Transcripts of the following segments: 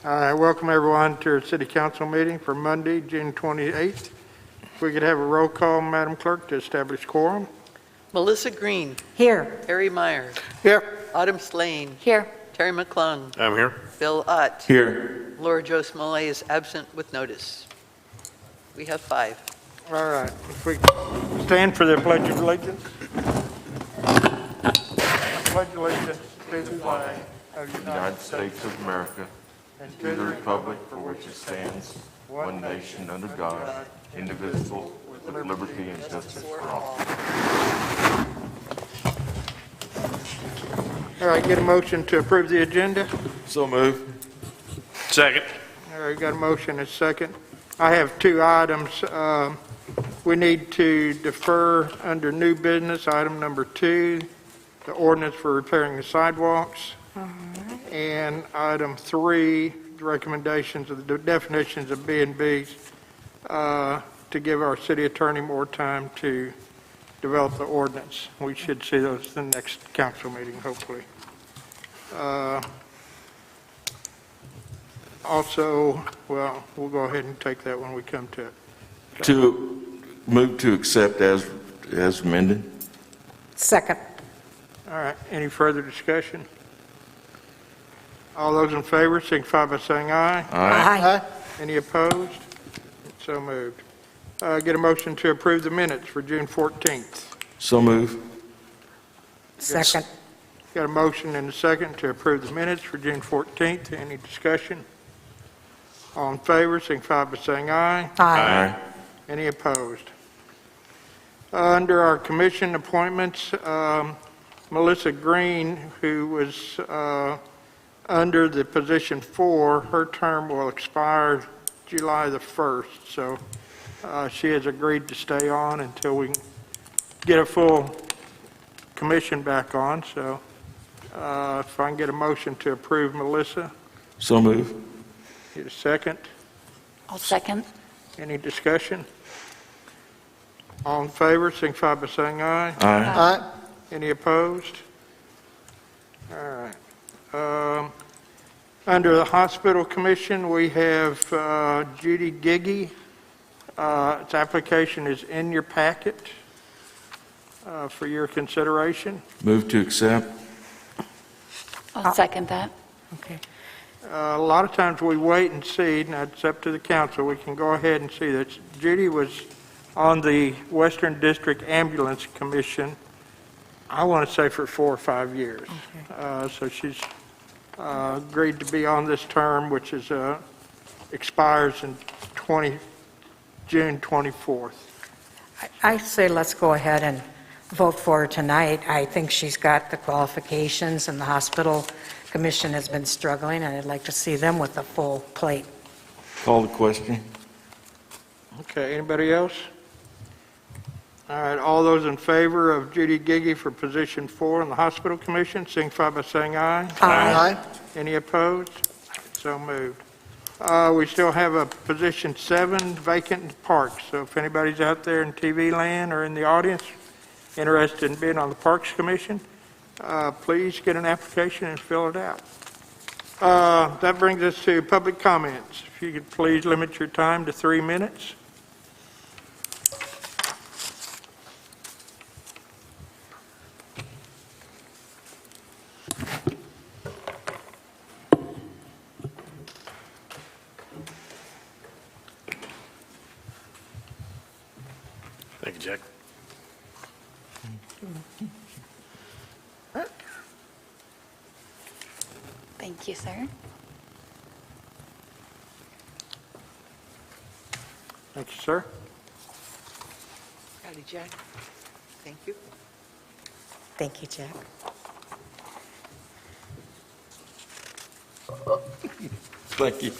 All right, welcome everyone to our city council meeting for Monday, June 28th. If we could have a roll call, Madam Clerk, to establish quorum. Melissa Green. Here. Harry Myers. Here. Autumn Slane. Here. Terry McClung. I'm here. Bill Ott. Here. Laura Jo Smollett is absent with notice. We have 5. All right, if we stand for the Pledge of Allegiance. Pledge allegiance to the flag of the United States of America, and to the republic for which it stands, one nation under God, indivisible, with liberty and justice for all. All right, get a motion to approve the agenda. So move. Second. All right, got a motion and a second. I have 2 items. We need to defer under new business, item number 2, the ordinance for repairing the sidewalks. And item 3, the recommendations of the definitions of B and Bs, to give our city attorney more time to develop the ordinance. We should see those in the next council meeting, hopefully. Also, well, we'll go ahead and take that when we come to it. To move to accept as amended. Second. All right, any further discussion? All those in favor signify by saying aye. Aye. Any opposed? So moved. Get a motion to approve the minutes for June 14th. So move. Second. Got a motion and a second to approve the minutes for June 14th. Any discussion? All in favor signify by saying aye. Aye. Any opposed? Under our commission appointments, Melissa Green, who was under the position 4, her term will expire July the 1st, so she has agreed to stay on until we can get a full commission back on. So if I can get a motion to approve Melissa. So move. Get a second. I'll second. Any discussion? All in favor signify by saying aye. Aye. Any opposed? All right. Under the Hospital Commission, we have Judy Giggy. Its application is in your packet for your consideration. Move to accept. I'll second that. Okay. A lot of times we wait and see, and it's up to the council. We can go ahead and see that Judy was on the Western District Ambulance Commission, I want to say for 4 or 5 years. Okay. So she's agreed to be on this term, which is expires in June 24th. I say let's go ahead and vote for her tonight. I think she's got the qualifications, and the Hospital Commission has been struggling, and I'd like to see them with a full plate. Call the question. Okay, anybody else? All right, all those in favor of Judy Giggy for position 4 on the Hospital Commission, signify by saying aye. Aye. Any opposed? So moved. We still have a position 7 vacant in Parks, so if anybody's out there in TV land or in the audience interested in being on the Parks Commission, please get an application and fill it out. That brings us to public comments. If you could please limit your time to 3 minutes. Thank you, Jack. Thank you, sir. Thank you, sir. Howdy, Jack. Thank you. Thank you, Jack. Thank you.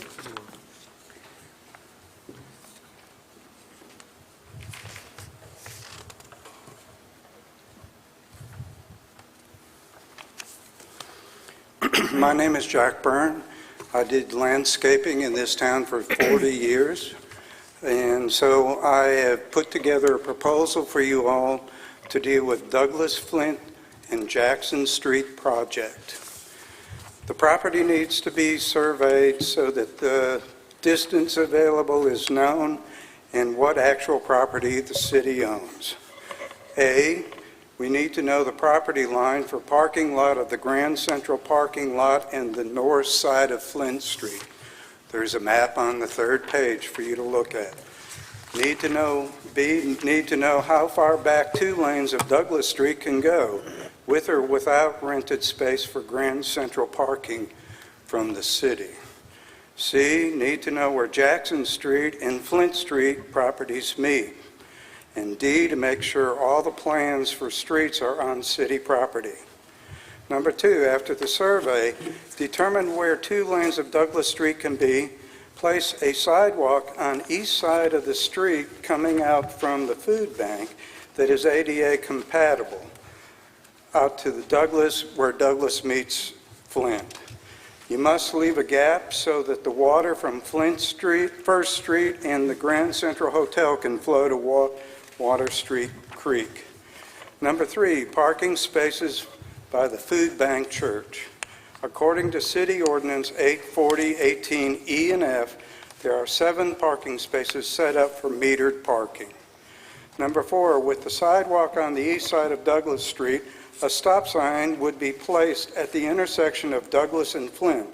My name is Jack Byrne. I did landscaping in this town for 40 years. And so I have put together a proposal for you all to deal with Douglas Flint and Jackson Street project. The property needs to be surveyed so that the distance available is known and what actual property the city owns. A, we need to know the property line for parking lot of the Grand Central parking lot and the north side of Flint Street. There's a map on the third page for you to look at. Need to know, B, need to know how far back 2 lanes of Douglas Street can go, with or without rented space for Grand Central parking from the city. C, need to know where Jackson Street and Flint Street properties meet. And D, to make sure all the plans for streets are on city property. Number 2, after the survey, determine where 2 lanes of Douglas Street can be. Place a sidewalk on east side of the street coming out from the food bank that is ADA compatible out to the Douglas, where Douglas meets Flint. You must leave a gap so that the water from Flint Street, First Street, and the Grand Central Hotel can flow to Water Street Creek. Number 3, parking spaces by the Food Bank Church. According to City Ordinance 840-18E and F, there are 7 parking spaces set up for metered parking. Number 4, with the sidewalk on the east side of Douglas Street, a stop sign would be placed at the intersection of Douglas and Flint.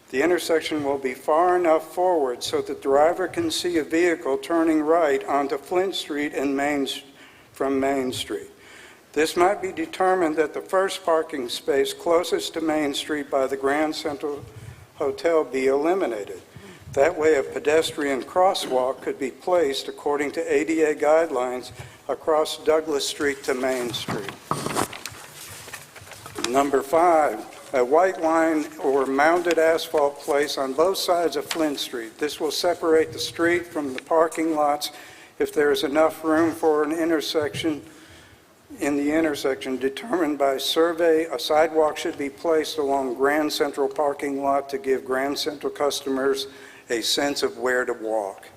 The intersection will be far enough forward so the driver can see a vehicle turning right onto Flint Street and from Main Street. This might be determined that the first parking space closest to Main Street by the Grand Central Hotel be eliminated. That way a pedestrian crosswalk could be placed according to ADA guidelines across Douglas Street to Main Street. Number 5, a white line or mounded asphalt place on both sides of Flint Street. This will separate the street from the parking lots if there is enough room for an intersection. In the intersection determined by survey, a sidewalk should be placed along Grand Central parking lot to give Grand Central customers a sense of where to walk.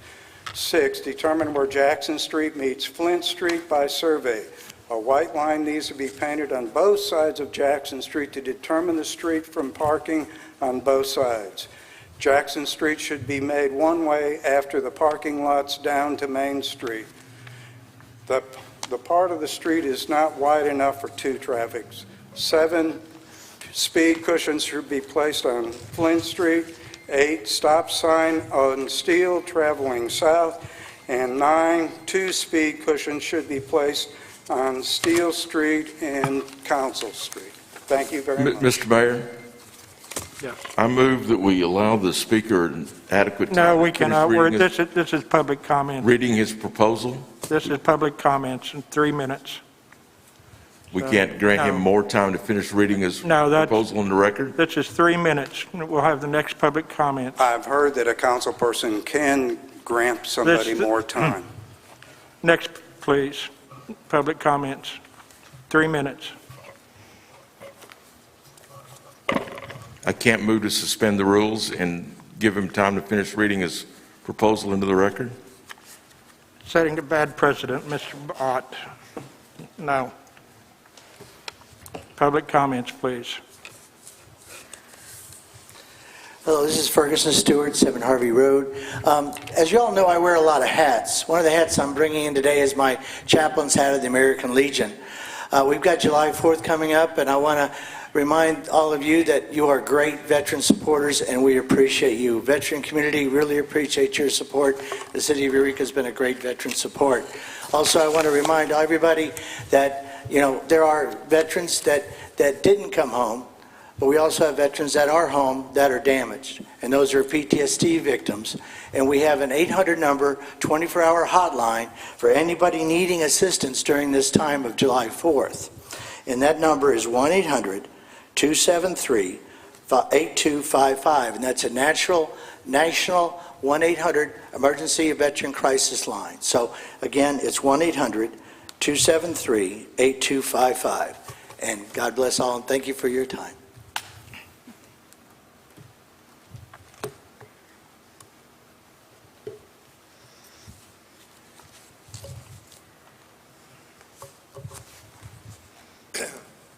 6, determine where Jackson Street meets Flint Street by survey. A white line needs to be painted on both sides of Jackson Street to determine the street from parking on both sides. Jackson Street should be made one way after the parking lots down to Main Street. The part of the street is not wide enough for 2 traffics. 7, speed cushions should be placed on Flint Street. 8, stop sign on Steel traveling south. And 9, 2 speed cushions should be placed on Steel Street and Council Street. Thank you very much. Mr. Mayor, Yes. I move that we allow the speaker an adequate time No, we to finish cannot. reading his- This is public comment. reading his proposal. This is public comments in 3 minutes. We can't grant him no. more time to finish reading his No, that- proposal on the record? This is 3 minutes. We'll have the next public comments. I've heard that a council person can grant somebody This- more time. Next, please. Public comments. 3 minutes. I can't move to suspend the rules and give him time to finish reading his proposal into the record? Setting a bad precedent, Mr. Ott. No. Public comments, please. Hello, this is Ferguson Stewart, 7 Harvey Road. As you all know, I wear a lot of hats. One of the hats I'm bringing in today is my chaplain's hat of the American Legion. We've got July 4th coming up, and I want to remind all of you that you are great veteran supporters, and we appreciate you. Veteran community really appreciate your support. The city of Eureka has been a great veteran support. Also, I want to remind everybody that, you know, there are veterans that didn't come home, but we also have veterans that are home that are damaged, and those are PTSD victims. And we have an 800 number, 24-hour hotline for anybody needing assistance during this time of July 4th. And that number is 1-800-273-8255, and that's a national 1-800 emergency veteran crisis line. So again, it's 1-800-273-8255. And God bless all, and thank you for your time.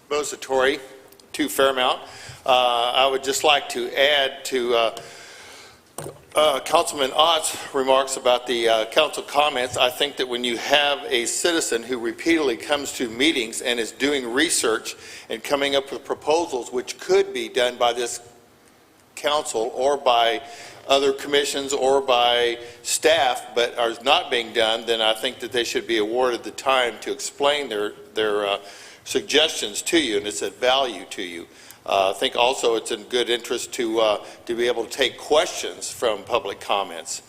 Bo Satori, 2 Fairmount. I would just like to add to Councilman Ott's remarks about the council comments. I think that when you have a citizen who repeatedly comes to meetings and is doing research and coming up with proposals which could be done by this council or by other commissions or by staff but are not being done, then I think that they should be awarded the time to explain their suggestions to you, and it's of value to you. I think also it's in good interest to be able to take questions from public comments.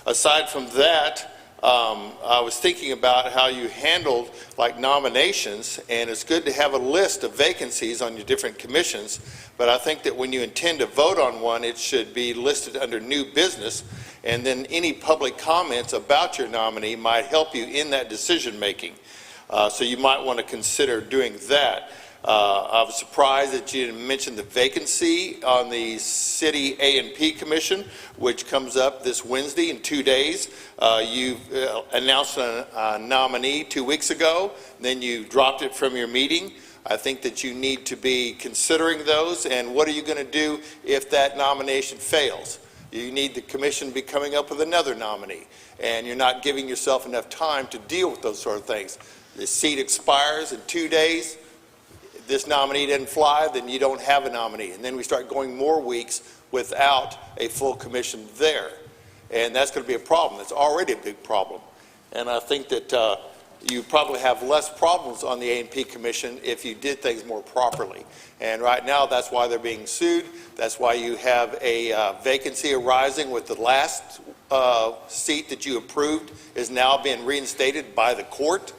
Aside from that, I was thinking about how you handled like nominations, and it's good to have a list of vacancies on your different commissions, but I think that when you intend to vote on one, it should be listed under new business, and then any public comments about your nominee might help you in that decision making. So you might want to consider doing that. I was surprised that you didn't mention the vacancy on the City A&P Commission, which comes up this Wednesday in 2 days. You announced a nominee 2 weeks ago, then you dropped it from your meeting. I think that you need to be considering those, and what are you going to do if that nomination fails? You need the commission to be coming up with another nominee, and you're not giving yourself enough time to deal with those sort of things. The seat expires in 2 days. This nominee didn't fly, then you don't have a nominee. And then we start going more weeks without a full commission there. And that's going to be a problem. It's already a big problem. And I think that you probably have less problems on the A&P Commission if you did things more properly. And right now, that's why they're being sued. That's why you have a vacancy arising with the last seat that you approved is now being reinstated by the court.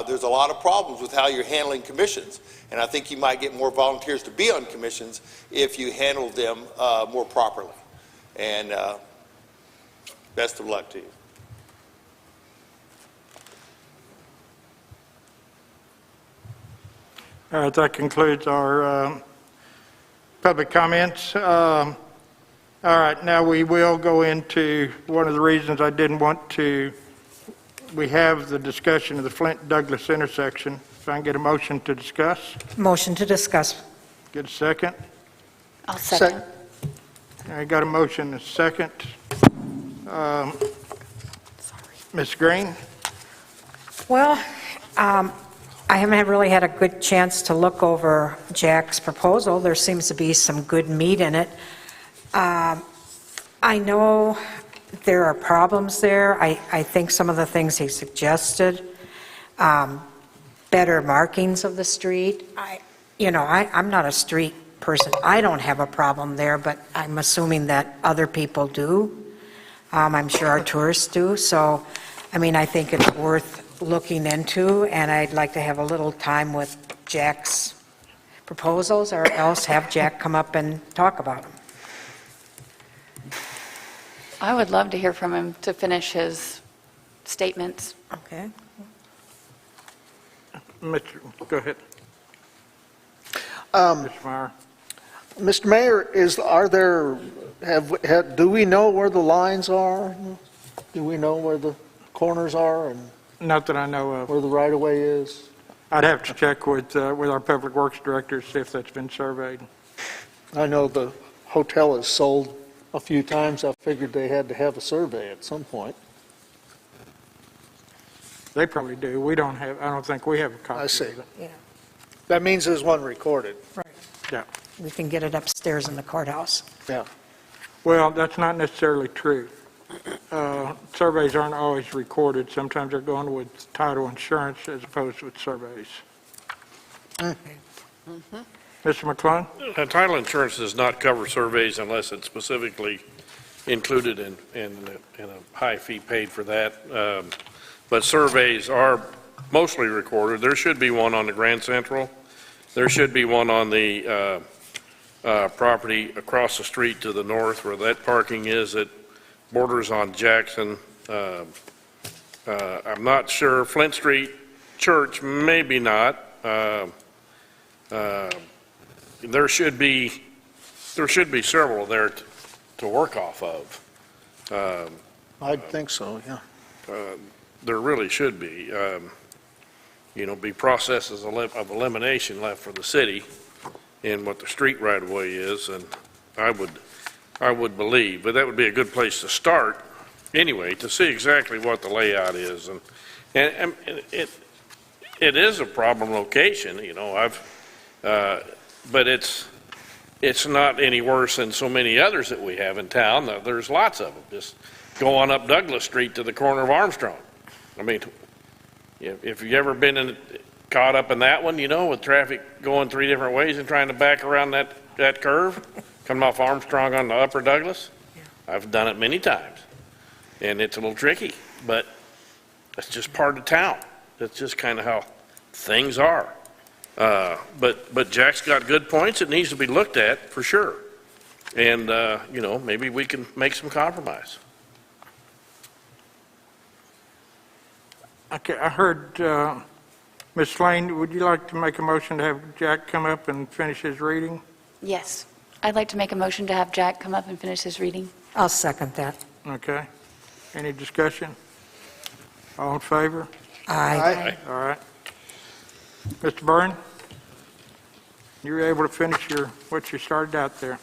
There's a lot of problems with how you're handling commissions, and I think you might get more volunteers to be on commissions if you handle them more properly. And best of luck to you. All right, that concludes our public comments. All right, now we will go into one of the reasons I didn't want to. We have the discussion of the Flint-Douglas intersection. If I can get a motion to discuss. Motion to discuss. Get a second. I'll second. I got a motion and a second. Ms. Green? Well, I haven't really had a good chance to look over Jack's proposal. There seems to be some good meat in it. I know there are problems there. I think some of the things he suggested, better markings of the street. I'm not a street person. I don't have a problem there, but I'm assuming that other people do. I'm sure our tourists do. So, I think it's worth looking into, and I'd like to have a little time with Jack's proposals, or else have Jack come up and talk about them. I would love to hear from him to finish his statements. Okay. Go ahead. Mr. Meyer. Mr. Mayor, do we know where the lines are? Do we know where the corners are and Not that I know of. where the right-of-way is? I'd have to check with our Public Works Director to see if that's been surveyed. I know the hotel has sold a few times. I figured they had to have a survey at some point. They probably do. We don't have, I don't think we have a copy I see. of it. Yeah. That means there's one recorded. Right. Yeah. We can get it upstairs in the courthouse. Yeah. Well, that's not necessarily true. Surveys aren't always recorded. Sometimes they're going with title insurance as opposed to with surveys. Mr. McClung? Title insurance does not cover surveys unless it's specifically included in a high fee paid for that. But surveys are mostly recorded. There should be one on the Grand Central. There should be one on the property across the street to the north where that parking is. It borders on Jackson. I'm not sure. Flint Street Church, maybe not. There should be several there to work off of. I'd think so, yeah. There really should be. Be processes of elimination left for the city. in what the street right-of-way is, and I would believe, but that would be a good place to start anyway, to see exactly what the layout is. And it is a problem location, you know, but it's not any worse than so many others that we have in town. There's lots of them. Just go on up Douglas Street to the corner of Armstrong. I mean, if you've ever been caught up in that one, you know, with traffic going 3 different ways and trying to back around that curve, coming off Armstrong on the upper Douglas, I've done it many times. And it's a little tricky, but that's just part of town. That's just kind of how things are. But Jack's got good points. It needs to be looked at for sure. And, you know, maybe we can make some compromise. Okay, I heard, Ms. Lane, would you like to make a motion to have Jack come up and finish his reading? Yes. I'd like to make a motion to have Jack come up and finish his reading. I'll second that. Okay. Any discussion? All in favor? Aye. All right. Mr. Byrne, you were able to finish what you started out there.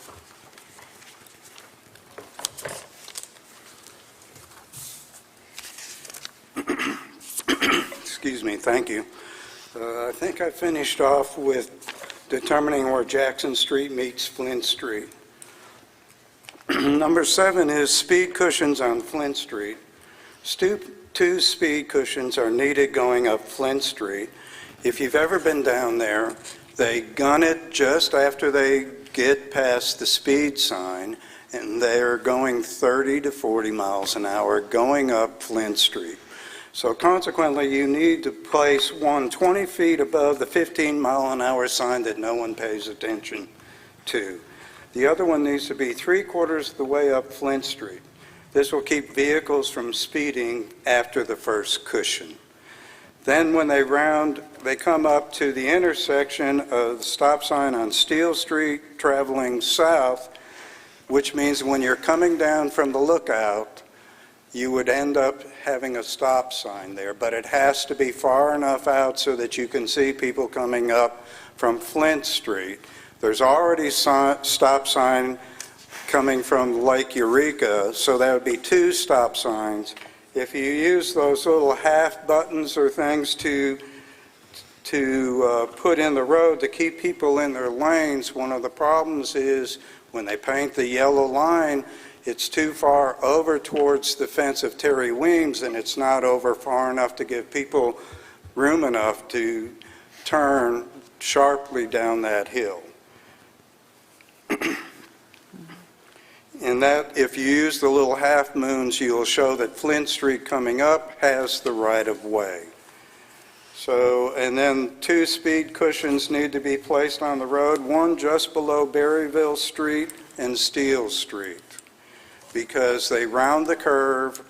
Excuse me, thank you. I think I finished off with determining where Jackson Street meets Flint Street. Number 7 is speed cushions on Flint Street. 2 speed cushions are needed going up Flint Street. If you've ever been down there, they gun it just after they get past the speed sign, and they're going 30 to 40 miles an hour going up Flint Street. So consequently, you need to place one 20 feet above the 15-mile-an-hour sign that no one pays attention to. The other one needs to be 3/4 of the way up Flint Street. This will keep vehicles from speeding after the first cushion. Then when they come up to the intersection of the stop sign on Steel Street traveling south, which means when you're coming down from the lookout, you would end up having a stop sign there, but it has to be far enough out so that you can see people coming up from Flint Street. There's already stop sign coming from Lake Eureka, so that would be 2 stop signs. If you use those little half buttons or things to put in the road to keep people in their lanes, one of the problems is when they paint the yellow line, it's too far over towards the fence of Terry Weems, and it's not over far enough to give people room enough to turn sharply down that hill. And that, if you use the little half moons, you'll show that Flint Street coming up has the right of way. So, and then 2 speed cushions need to be placed on the road, one just below Berryville Street and Steel Street, because they round the curve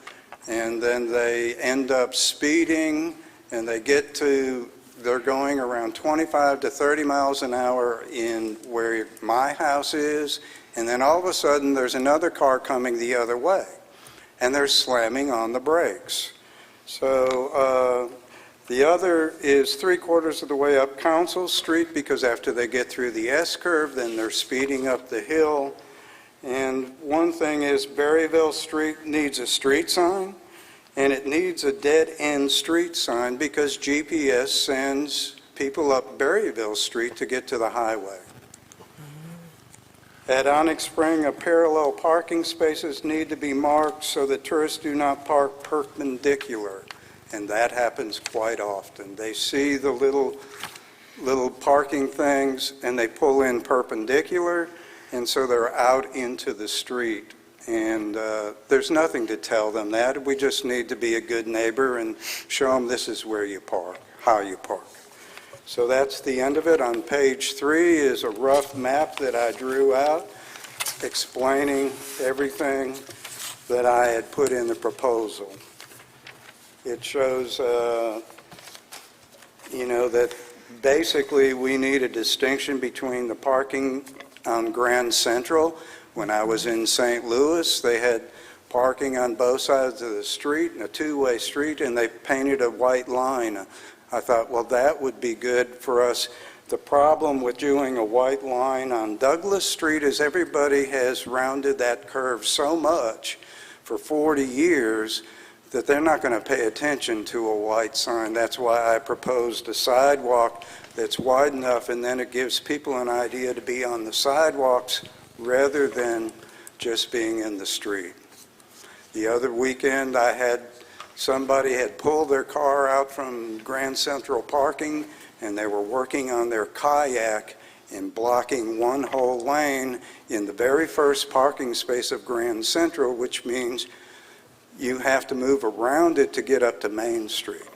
and then they end up speeding, and they're going around 25 to 30 miles an hour in where my house is, and then all of a sudden there's another car coming the other way, and they're slamming on the brakes. So the other is 3/4 of the way up Council Street, because after they get through the S-curve, then they're speeding up the hill. And one thing is Berryville Street needs a street sign, and it needs a dead-end street sign because GPS sends people up Berryville Street to get to the highway. At Onyx Spring, parallel parking spaces need to be marked so that tourists do not park perpendicular, and that happens quite often. They see the little parking things and they pull in perpendicular, and so they're out into the street. And there's nothing to tell them that. We just need to be a good neighbor and show them this is where you park, how you park. So that's the end of it. On page 3 is a rough map that I drew out explaining everything that I had put in the proposal. It shows, that basically we need a distinction between the parking on Grand Central. When I was in St. Louis, they had parking on both sides of the street, and a 2-way street, and they painted a white line. I thought, well, that would be good for us The problem with doing a white line on Douglas Street is everybody has rounded that curve so much for 40 years that they're not going to pay attention to a white sign. That's why I proposed a sidewalk that's wide enough, and then it gives people an idea to be on the sidewalks rather than just being in the street. The other weekend, somebody had pulled their car out from Grand Central parking, and they were working on their kayak and blocking one whole lane in the very first parking space of Grand Central, which means you have to move around it to get up to Main Street.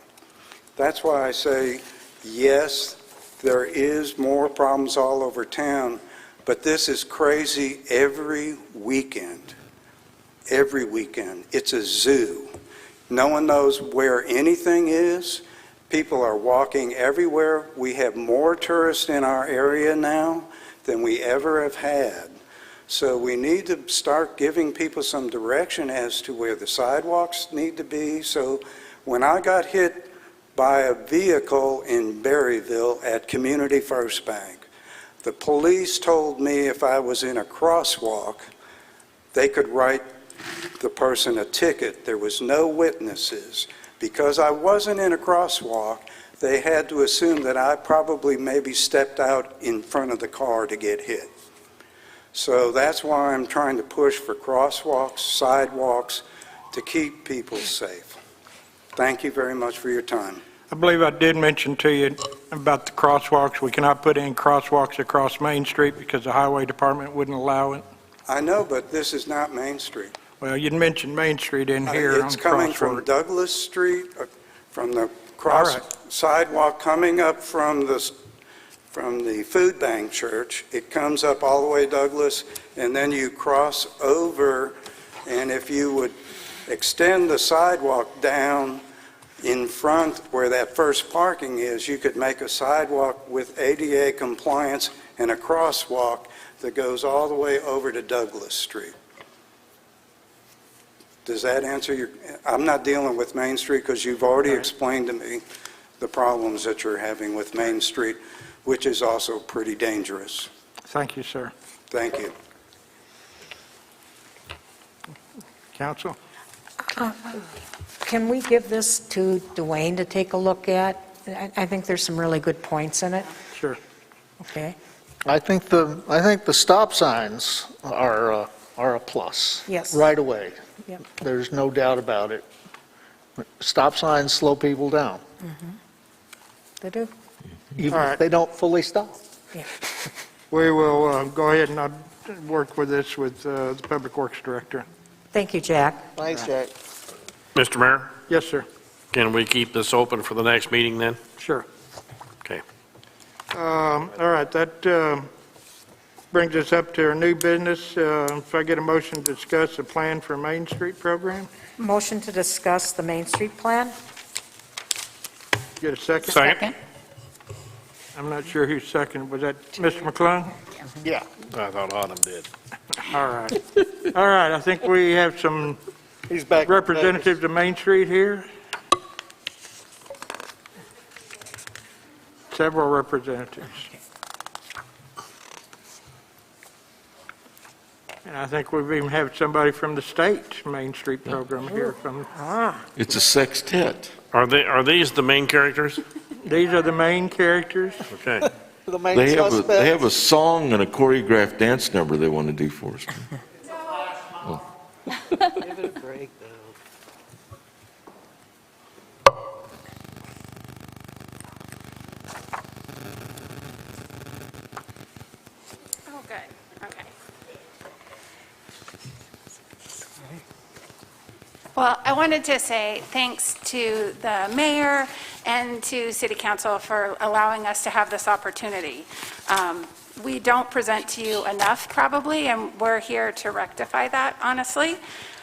That's why I say, yes, there is more problems all over town, but this is crazy every weekend. Every weekend. It's a zoo. No one knows where anything is. People are walking everywhere. We have more tourists in our area now than we ever have had. So we need to start giving people some direction as to where the sidewalks need to be. So when I got hit by a vehicle in Berryville at Community First Bank, the police told me if I was in a crosswalk, they could write the person a ticket. There was no witnesses. Because I wasn't in a crosswalk, they had to assume that I probably maybe stepped out in front of the car to get hit. So that's why I'm trying to push for crosswalks, sidewalks, to keep people safe. Thank you very much for your time. I believe I did mention to you about the crosswalks. We cannot put in crosswalks across Main Street because the Highway Department wouldn't allow it. I know, but this is not Main Street. Well, you'd mentioned Main Street in here on It's coming from Crossroad. Douglas Street, from the All right. sidewalk coming up from the Food Bank Church. It comes up all the way Douglas, and then you cross over, and if you would extend the sidewalk down in front where that first parking is, you could make a sidewalk with ADA compliance and a crosswalk that goes all the way over to Douglas Street. Does that answer your... I'm not dealing with Main Street because you've already explained to me the problems that you're having with Main Street, which is also pretty dangerous. Thank you, sir. Thank you. Council? Can we give this to Dwayne to take a look at? I think there's some really good points in it. Sure. Okay. I think the stop signs are a plus. Yes. Right away. Yep. There's no doubt about it. Stop signs slow people down, They do? even All right. if they don't fully stop. Yeah. We will go ahead and work with this with the Public Works Director. Thank you, Jack. Thanks, Jack. Mr. Mayor, Yes, sir. can we keep this open for the next meeting then? Sure. Okay. All right, that brings us up to our new business. If I get a motion to discuss the plan for Main Street program, Motion to discuss the Main Street plan? get a second? Second? I'm not sure who seconded. Was that Mr. McClung? Yeah. I thought Autumn did. All right. All right, I think we have some He's back. representatives of Main Street here. Several representatives. And I think we've even had somebody from the state Main Street program here from, It's a sextet. Are these the main characters? these are the main characters. Okay. The main They have suspect. a song and a choreographed dance number they want to do for us. Give it a break, though. Oh, good, okay. Well, I wanted to say thanks to the mayor and to city council for allowing us to have this opportunity. We don't present to you enough, probably, and we're here to rectify that, honestly.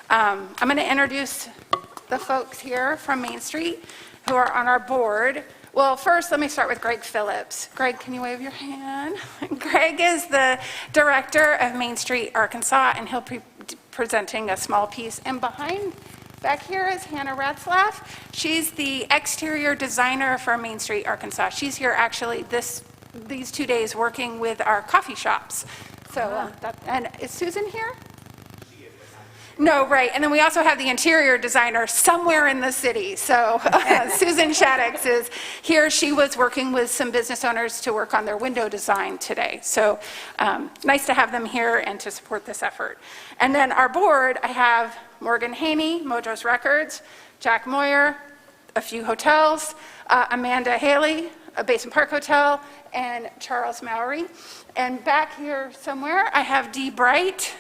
I'm going to introduce the folks here from Main Street who are on our board. Well, first, let me start with Greg Phillips. Greg, can you wave your hand? Greg is the director of Main Street, Arkansas, and he'll be presenting a small piece. And behind, back here is Hannah Ratzlaff. She's the exterior designer for Main Street, Arkansas. She's here actually this these 2 days working with our coffee shops. So, and is Susan here? No, right. And then we also have the interior designer somewhere in the city. So Susan Shaddix is here. She was working with some business owners to work on their window design today. So nice to have them here and to support this effort. And then our board, I have Morgan Haney, Modros Records, Jack Moyer, a few hotels, Amanda Haley, a Basin Park Hotel, and Charles Mowry. And back here somewhere, I have Dee Bright.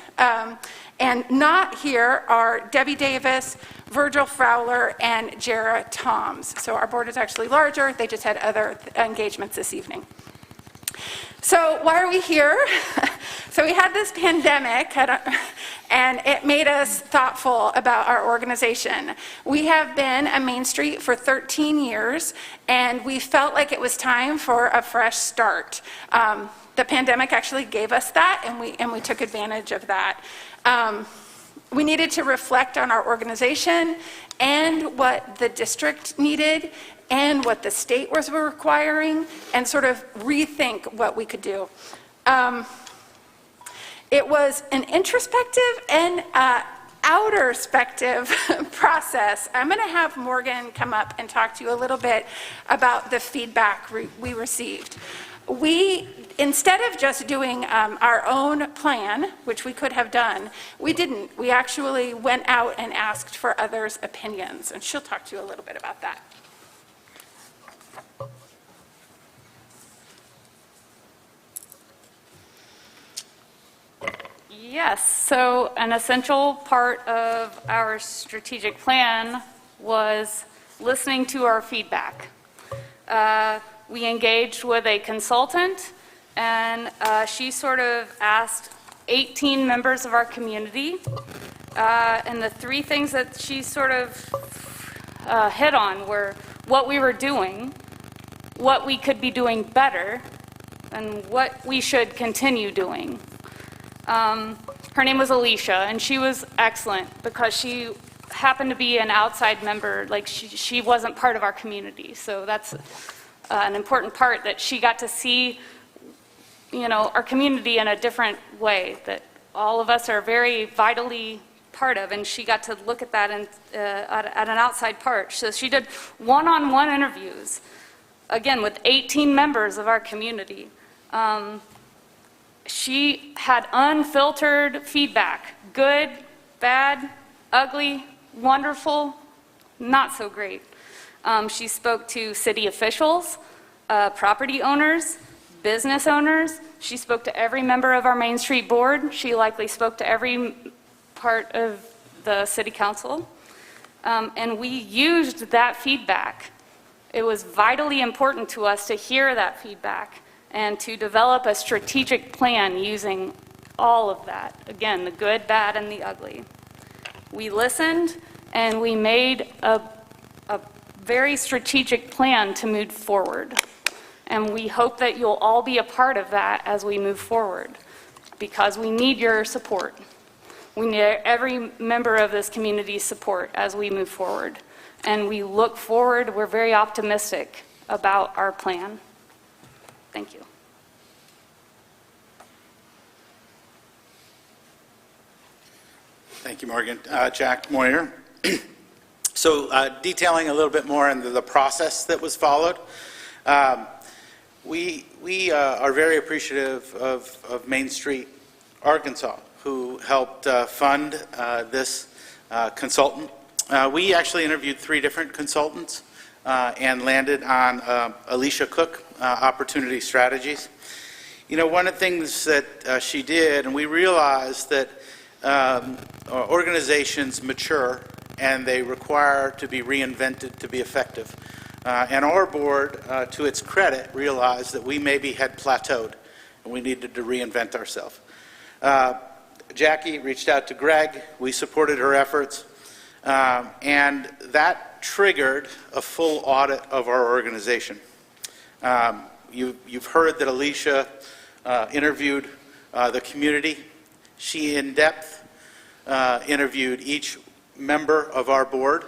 And not here are Debbie Davis, Virgil Fowler, and Jara Toms. So our board is actually larger. They just had other engagements this evening. So why are we here? So we had this pandemic, and it made us thoughtful about our organization. We have been a Main Street for 13 years, and we felt like it was time for a fresh start. The pandemic actually gave us that, and we took advantage of that. We needed to reflect on our organization and what the district needed and what the state was requiring, and sort of rethink what we could do. It was an introspective and outerspective process. I'm going to have Morgan come up and talk to you a little bit about the feedback we received. We, instead of just doing our own plan, which we could have done, we didn't. We actually went out and asked for others' opinions, and she'll talk to you a little bit about that. Yes, so an essential part of our strategic plan was listening to our feedback. We engaged with a consultant, and she sort of asked 18 members of our community, and the three things that she sort of hit on were what we were doing, what we could be doing better, and what we should continue doing. Her name was Alicia, and she was excellent because she happened to be an outside member. Like she wasn't part of our community, so that's an important part, that she got to see, you know, our community in a different way that all of us are very vitally part of, and she got to look at that at an outside part. So she did one-on-one interviews, again, with 18 members of our community. She had unfiltered feedback, good, bad, ugly, wonderful, not so great. She spoke to city officials, property owners, business owners. She spoke to every member of our Main Street board. She likely spoke to every part of the city council. And we used that feedback. It was vitally important to us to hear that feedback and to develop a strategic plan using all of that. Again, the good, bad, and the ugly. We listened, and we made a very strategic plan to move forward. And we hope that you'll all be a part of that as we move forward, because we need your support. We need every member of this community's support as we move forward. And we look forward, we're very optimistic about our plan. Thank you. Thank you, Morgan. Jack Moyer. So detailing a little bit more into the process that was followed, we are very appreciative of Main Street Arkansas, who helped fund this consultant. We actually interviewed 3 different consultants and landed on Alicia Cook, Opportunity Strategies. You know, one of the things that she did, and we realized that organizations mature and they require to be reinvented to be effective. And our board, to its credit, realized that we maybe had plateaued and we needed to reinvent ourselves. Jackie reached out to Greg. We supported her efforts. And that triggered a full audit of our organization. You've heard that Alicia interviewed the community. She in-depth interviewed each member of our board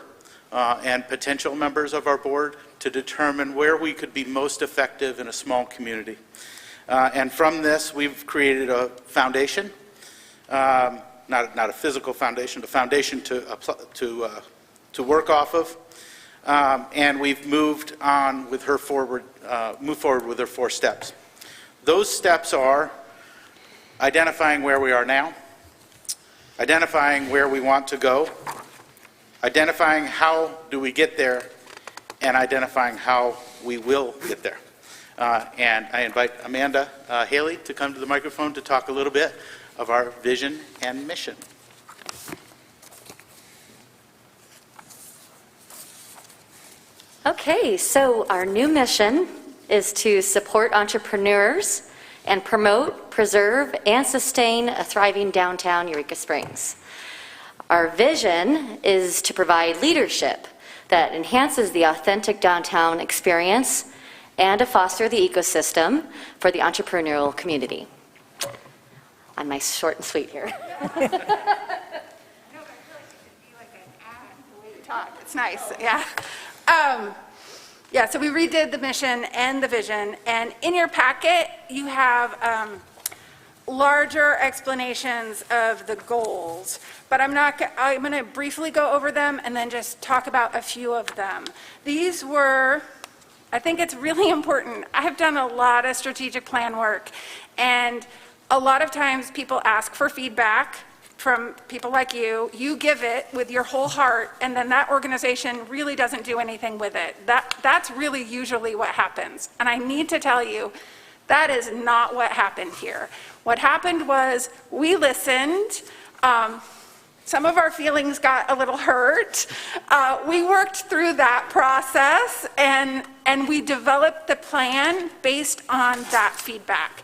and potential members of our board to determine where we could be most effective in a small community. And from this, we've created a foundation, not a physical foundation, a foundation to work off of. And we've moved on with her forward with her 4 steps. Those steps are identifying where we are now, identifying where we want to go, identifying how do we get there, and identifying how we will get there. And I invite Amanda Haley to come to the microphone to talk a little bit of our vision and mission. Okay, so our new mission is to support entrepreneurs and promote, preserve, and sustain a thriving downtown Eureka Springs. Our vision is to provide leadership that enhances the authentic downtown experience and to foster the ecosystem for the entrepreneurial community. I'm nice, short and sweet here. It's nice, yeah. So we redid the mission and the vision, and in your packet, you have larger explanations of the goals, but I'm going to briefly go over them and then just talk about a few of them. These were, I think it's really important. I have done a lot of strategic plan work, and a lot of times people ask for feedback from people like you. You give it with your whole heart, and then that organization really doesn't do anything with it. That's really usually what happens. And I need to tell you, that is not what happened here. What happened was we listened. Some of our feelings got a little hurt. We worked through that process, and we developed the plan based on that feedback.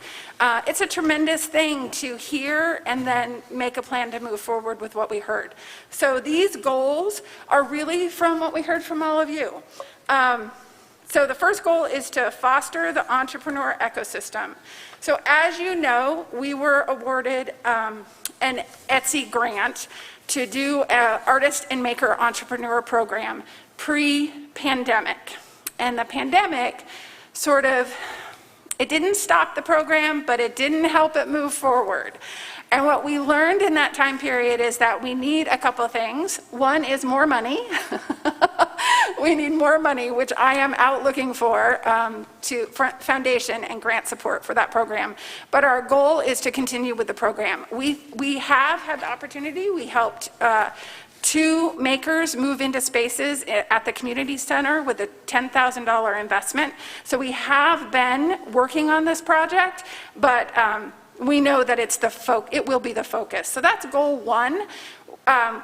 It's a tremendous thing to hear and then make a plan to move forward with what we heard. So these goals are really from what we heard from all of you. So the first goal is to foster the entrepreneur ecosystem. So as you know, we were awarded an ETSI grant to do an artist and maker entrepreneur program pre-pandemic. And the pandemic it didn't stop the program, but it didn't help it move forward. And what we learned in that time period is that we need a couple things. One is more money. We need more money, which I am out looking for foundation and grant support for that program. But our goal is to continue with the program. We have had the opportunity. We helped 2 makers move into spaces at the community center with a $10,000 investment. So we have been working on this project, but we know that it will be the focus. So that's goal 1.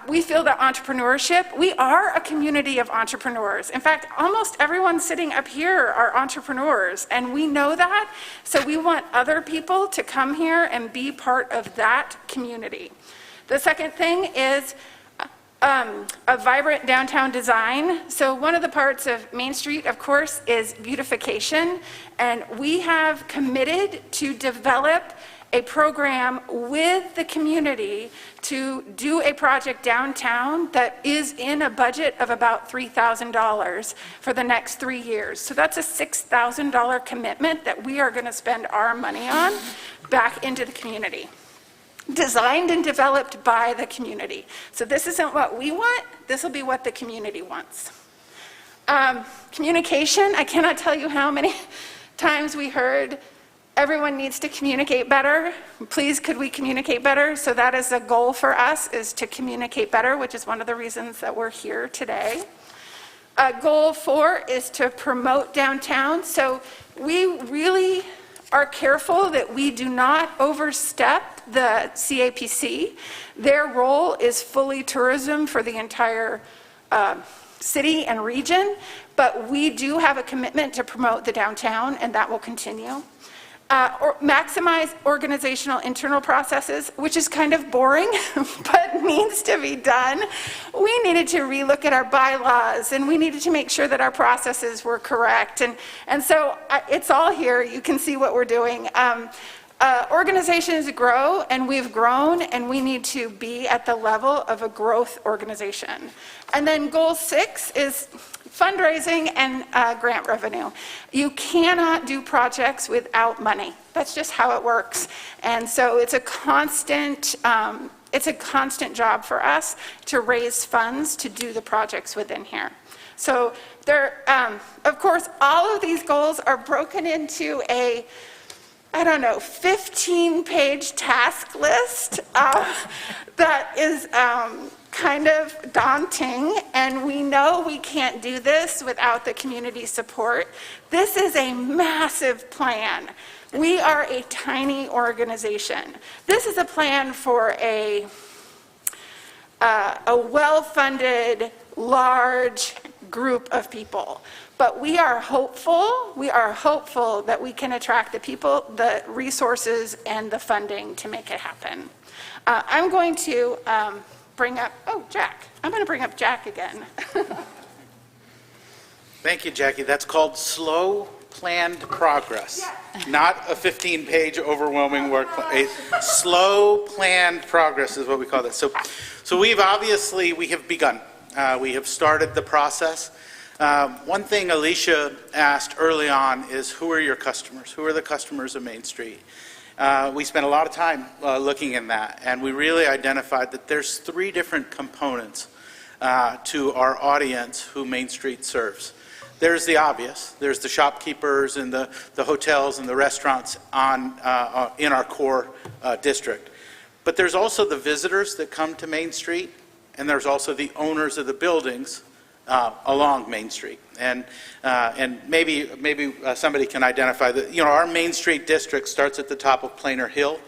We feel that entrepreneurship, we are a community of entrepreneurs. In fact, almost everyone sitting up here are entrepreneurs, and we know that. So we want other people to come here and be part of that community. The second thing is a vibrant downtown design. So one of the parts of Main Street, of course, is beautification, and we have committed to develop a program with the community to do a project downtown that is in a budget of about $3,000 for the next 3 years. So that's a $6,000 commitment that we are going to spend our money on back into the community. Designed and developed by the community. So this isn't what we want, this will be what the community wants. Communication, I cannot tell you how many times we heard everyone needs to communicate better. Please, could we communicate better? So that is a goal for us, is to communicate better, which is one of the reasons that we're here today. Goal 4 is to promote downtown. So we really are careful that we do not overstep the CAPC. Their role is fully tourism for the entire city and region, but we do have a commitment to promote the downtown, and that will continue. Or maximize organizational internal processes, which is kind of boring, but needs to be done. We needed to relook at our bylaws, and we needed to make sure that our processes were correct. And so it's all here. You can see what we're doing. Organizations grow, and we've grown, and we need to be at the level of a growth organization. And then goal 6 is fundraising and grant revenue. You cannot do projects without money. That's just how it works. And so it's a constant job for us to raise funds to do the projects within here. So there, of course, all of these goals are broken into a 15-page task list that is kind of daunting, and we know we can't do this without the community support. This is a massive plan. We are a tiny organization. This is a plan for a well-funded, large group of people. But we are hopeful that we can attract the people, the resources, and the funding to make it happen. I'm going to bring up, Jack. I'm going to bring up Jack again. Thank you, Jackie. That's called slow planned progress, not a 15-page overwhelming work plan. A slow planned progress is what we call this. So we have begun. We have started the process. One thing Alicia asked early on is, who are your customers? Who are the customers of Main Street? We spent a lot of time looking at that, and we really identified that there's 3 different components to our audience who Main Street serves. There's the obvious. There's the shopkeepers and the hotels and the restaurants in our core district. But there's also the visitors that come to Main Street, and there's also the owners of the buildings along Main Street. And maybe somebody can identify that. Our Main Street district starts at the top of Plainer Hill.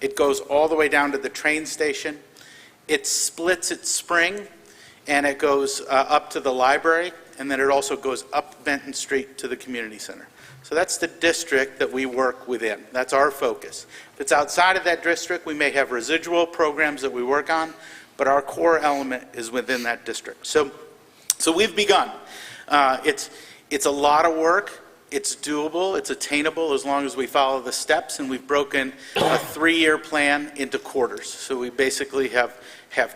It goes all the way down to the train station. It splits at Spring, and it goes up to the library, and then it also goes up Benton Street to the community center. So that's the district that we work within. That's our focus. If it's outside of that district, we may have residual programs that we work on, but our core element is within that district. So we've begun. It's a lot of work. It's doable. It's attainable as long as we follow the steps, and we've broken a 3-year plan into quarters. So we basically have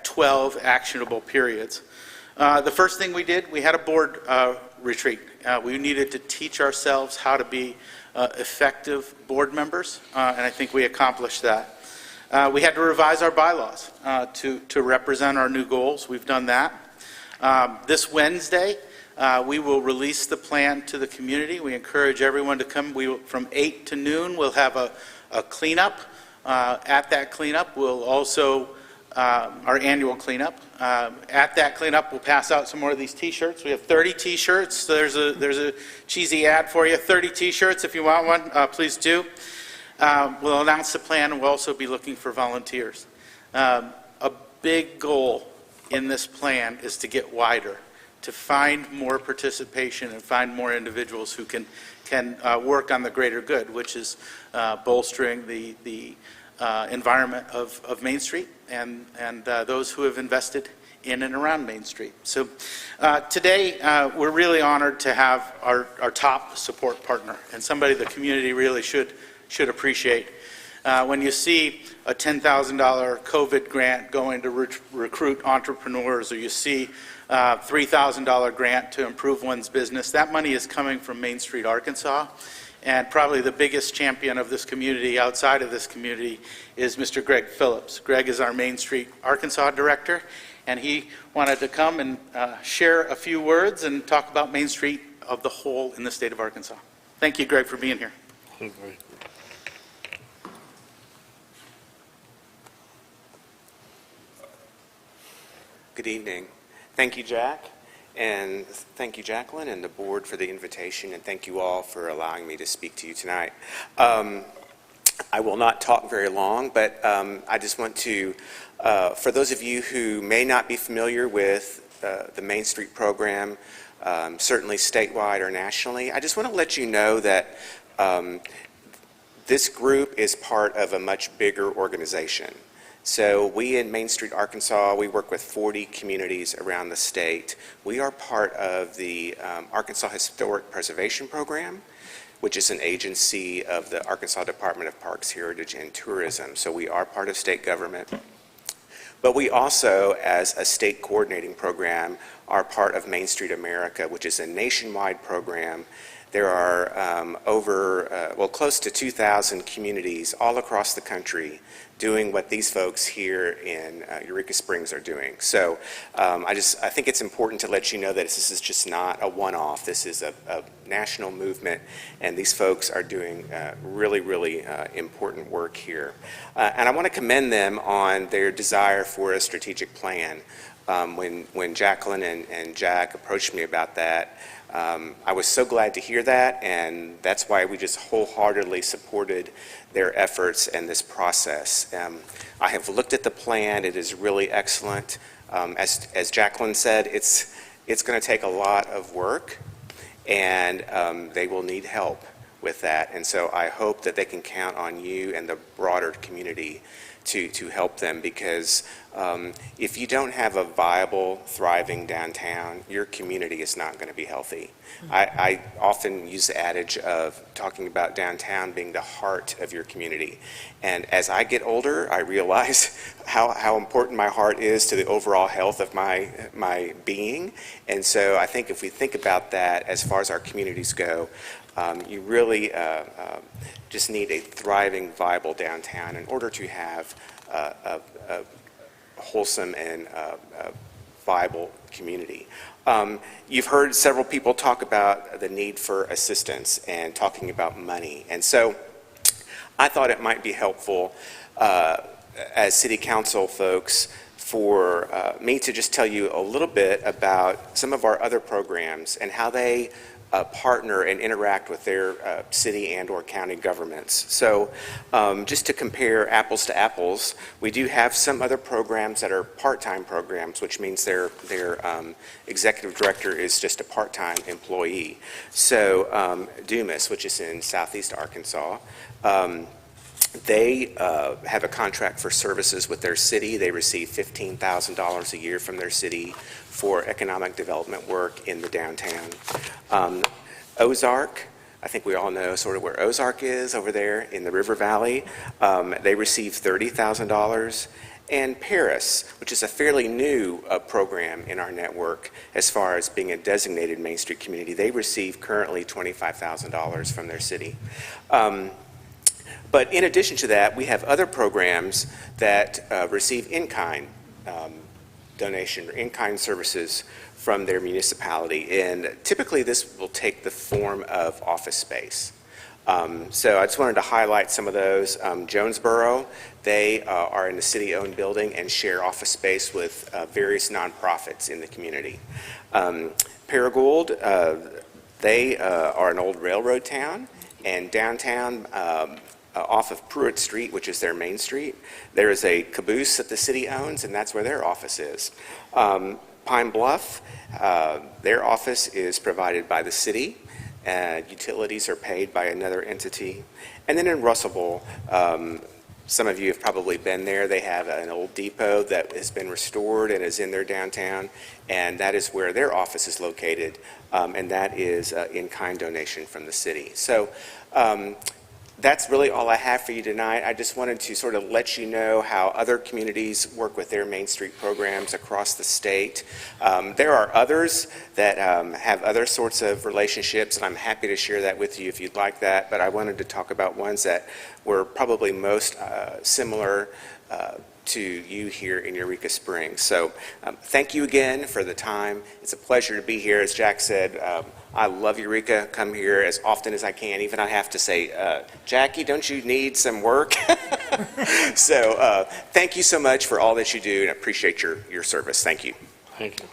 12 actionable periods. The first thing we did, we had a board retreat. We needed to teach ourselves how to be effective board members, and I think we accomplished that. We had to revise our bylaws to represent our new goals. We've done that. This Wednesday, we will release the plan to the community. We encourage everyone to come. From 8 to noon, we'll have a cleanup. At that cleanup, we'll also our annual cleanup. At that cleanup, we'll pass out some more of these T-shirts. We have 30 T-shirts. So there's a cheesy ad for you. 30 T-shirts. If you want one, please do. We'll announce the plan, and we'll also be looking for volunteers. A big goal in this plan is to get wider, to find more participation and find more individuals who can work on the greater good, which is bolstering the environment of Main Street and those who have invested in and around Main Street. So today, we're really honored to have our top support partner, and somebody the community really should appreciate. When you see a $10,000 COVID grant going to recruit entrepreneurs, or you see a $3,000 grant to improve one's business, that money is coming from Main Street, Arkansas. And probably the biggest champion of this community outside of this community is Mr. Greg Phillips. Greg is our Main Street, Arkansas director, and he wanted to come and share a few words and talk about Main Street of the whole in the state of Arkansas. Thank you, Greg, for being here. Okay. Good evening. Thank you, Jack, and thank you, Jacqueline, and the board for the invitation, and thank you all for allowing me to speak to you tonight. I will not talk very long, but I just want to, for those of you who may not be familiar with the Main Street program, certainly statewide or nationally, I just want to let you know that this group is part of a much bigger organization. So we in Main Street, Arkansas, we work with 40 communities around the state. We are part of the Arkansas Historic Preservation Program. which is an agency of the Arkansas Department of Parks, Heritage, and Tourism. So we are part of state government. But we also, as a state coordinating program, are part of Main Street America, which is a nationwide program. There are close to 2,000 communities all across the country doing what these folks here in Eureka Springs are doing. So I think it's important to let you know that this is just not a one-off. This is a national movement, and these folks are doing really, really important work here. And I want to commend them on their desire for a strategic plan. When Jacqueline and Jack approached me about that, I was so glad to hear that, and that's why we just wholeheartedly supported their efforts and this process. I have looked at the plan. It is really excellent. As Jacqueline said, it's going to take a lot of work, and they will need help with that. And so I hope that they can count on you and the broader community to help them, because if you don't have a viable, thriving downtown, your community is not going to be healthy. I often use the adage of talking about downtown being the heart of your community. And as I get older, I realize how important my heart is to the overall health of my being. And so I think if we think about that as far as our communities go, you really just need a thriving, viable downtown in order to have a wholesome and viable community. You've heard several people talk about the need for assistance and talking about money. And so I thought it might be helpful as City Council folks for me to just tell you a little bit about some of our other programs and how they partner and interact with their city and or county governments. So just to compare apples to apples, we do have some other programs that are part-time programs, which means their executive director is just a part-time employee. So Dumas, which is in southeast Arkansas, they have a contract for services with their city. They receive $15,000 a year from their city for economic development work in the downtown. Ozark, I think we all know sort of where Ozark is over there in the River Valley. They receive $30,000. And Paris, which is a fairly new program in our network as far as being a designated Main Street community, they receive currently $25,000 from their city. But in addition to that, we have other programs that receive in-kind donation or in-kind services from their municipality. And typically this will take the form of office space. So I just wanted to highlight some of those. Jonesboro, they are in a city-owned building and share office space with various nonprofits in the community. Paragould, they are an old railroad town, and downtown off of Pruitt Street, which is their main street, there is a caboose that the city owns, and that's where their office is. Pine Bluff, their office is provided by the city. Utilities are paid by another entity. And then in Russellville, some of you have probably been there. They have an old depot that has been restored and is in their downtown, and that is where their office is located, and that is in-kind donation from the city. So that's really all I have for you tonight. I just wanted to sort of let you know how other communities work with their Main Street programs across the state. There are others that have other sorts of relationships, and I'm happy to share that with you if you'd like that, but I wanted to talk about ones that were probably most similar to you here in Eureka Springs. So thank you again for the time. It's a pleasure to be here. As Jack said, I love Eureka. Come here as often as I can. Even I have to say, Jackie, don't you need some work? So thank you so much for all that you do, and I appreciate your service. Thank you. Thank you.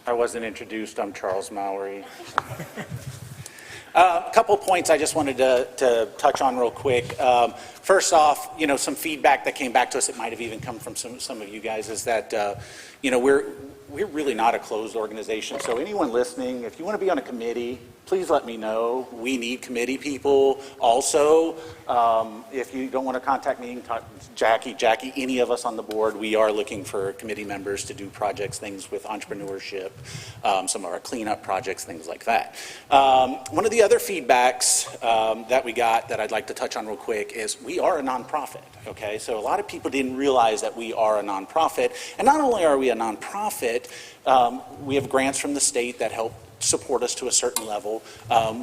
I wasn't introduced. I'm Charles Mowry. A couple points I just wanted to touch on real quick. First First off, some feedback that came back to us, it might have even come from some of you guys, is that, we're really not a closed organization. So anyone listening, if you want to be on a committee, please let me know. We need committee people. Also, if you don't want to contact me, you can talk to Jackie, any of us on the board. We are looking for committee members to do projects, things with entrepreneurship, some of our cleanup projects, things like that. One of the other feedbacks that we got that I'd like to touch on real quick is we are a nonprofit, okay? So a lot of people didn't realize that we are a nonprofit. And not only are we a nonprofit, we have grants from the state that help support us to a certain level.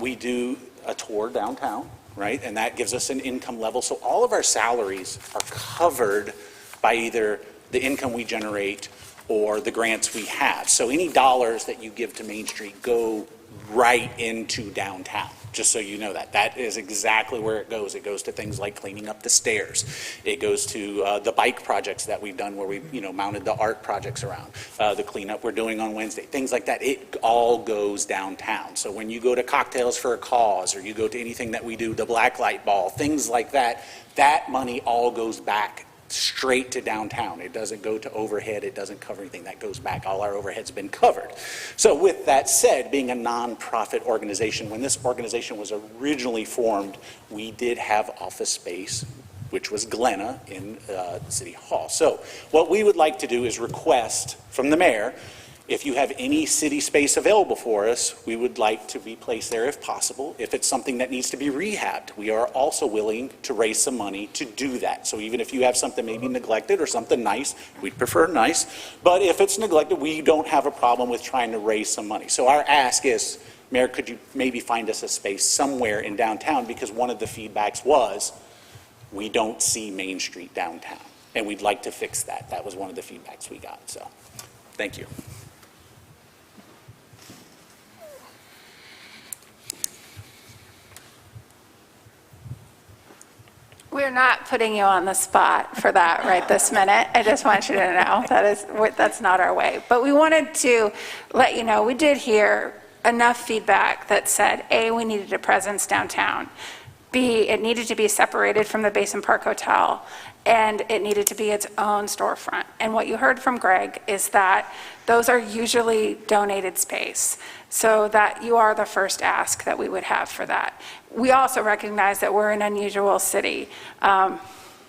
We do a tour downtown, right? And that gives us an income level. So all of our salaries are covered by either the income we generate or the grants we have. So any dollars that you give to Main Street go right into downtown, just so you know that. That is exactly where it goes. It goes to things like cleaning up the stairs. It goes to the bike projects that we've done where we mounted the art projects around, the cleanup we're doing on Wednesday, things like that. It all goes downtown. So when you go to Cocktails for a Cause, or you go to anything that we do, the Blacklight Ball, things like that, that money all goes back straight to downtown. It doesn't go to overhead. It doesn't cover anything. That goes back. All our overhead's been covered. So with that said, being a nonprofit organization, when this organization was originally formed, we did have office space, which was Glenna in City Hall. So what we would like to do is request from the mayor, if you have any city space available for us, we would like to be placed there if possible. If it's something that needs to be rehabbed, we are also willing to raise some money to do that. So even if you have something maybe neglected or something nice, we'd prefer nice, but if it's neglected, we don't have a problem with trying to raise some money. So our ask is, Mayor, could you maybe find us a space somewhere in downtown? Because one of the feedbacks was, we don't see Main Street downtown, and we'd like to fix that. That was one of the feedbacks we got, so thank you. We're not putting you on the spot for that right this minute. I just want you to know that's not our way. But we wanted to let you know, we did hear enough feedback that said, A, we needed a presence downtown. B, it needed to be separated from the Basin Park Hotel, and it needed to be its own storefront. And what you heard from Greg is that those are usually donated space, so that you are the first ask that we would have for that. We also recognize that we're an unusual city.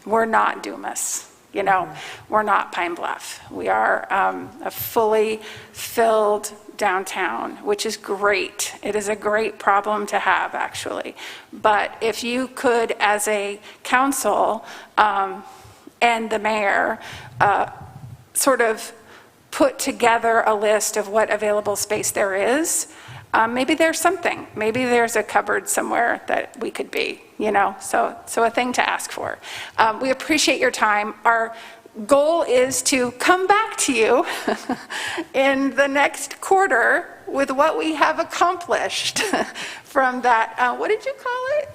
We're not Dumas. We're not Pine Bluff. We are a fully filled downtown, which is great. It is a great problem to have, actually. But if you could, as a council and the mayor, sort of put together a list of what available space there is, maybe there's something. Maybe there's a cupboard somewhere that we could be, so a thing to ask for. We appreciate your time. Our goal is to come back to you in the next quarter with what we have accomplished from that, what did you call it?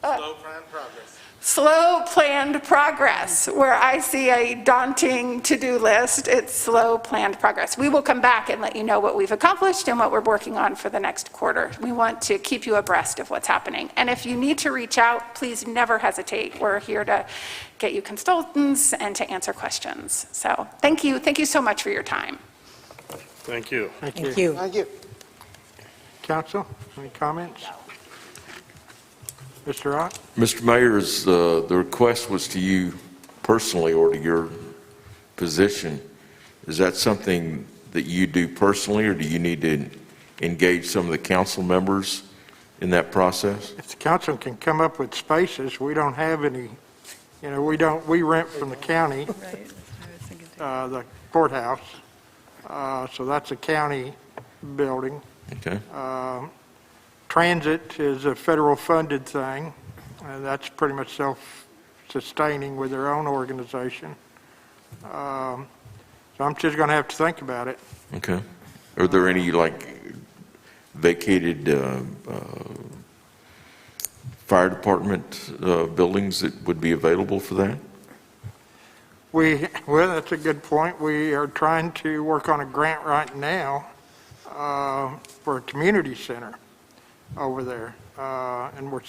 Slow planned progress. Slow planned progress. Where I see a daunting to-do list, it's slow planned progress. We will come back and let you know what we've accomplished and what we're working on for the next quarter. We want to keep you abreast of what's happening. And if you need to reach out, please never hesitate. We're here to get you consultants and to answer questions. So thank you. Thank you so much for your time. Thank you. Thank you. Thank you. Council, any comments? Mr. Ott? Mr. Mayor, the request was to you personally or to your position. Is that something that you do personally, or do you need to engage some of the council members in that process? If the council can come up with spaces, we don't have any, we rent from the county, the courthouse, so that's a county building. Okay. Transit is a federal funded thing, and that's pretty much self-sustaining with their own organization. So I'm just going to have to think about it. Okay. Are there any vacated fire department buildings that would be available for that? Well, that's a good point. We are trying to work on a grant right now for a community center over there, and we're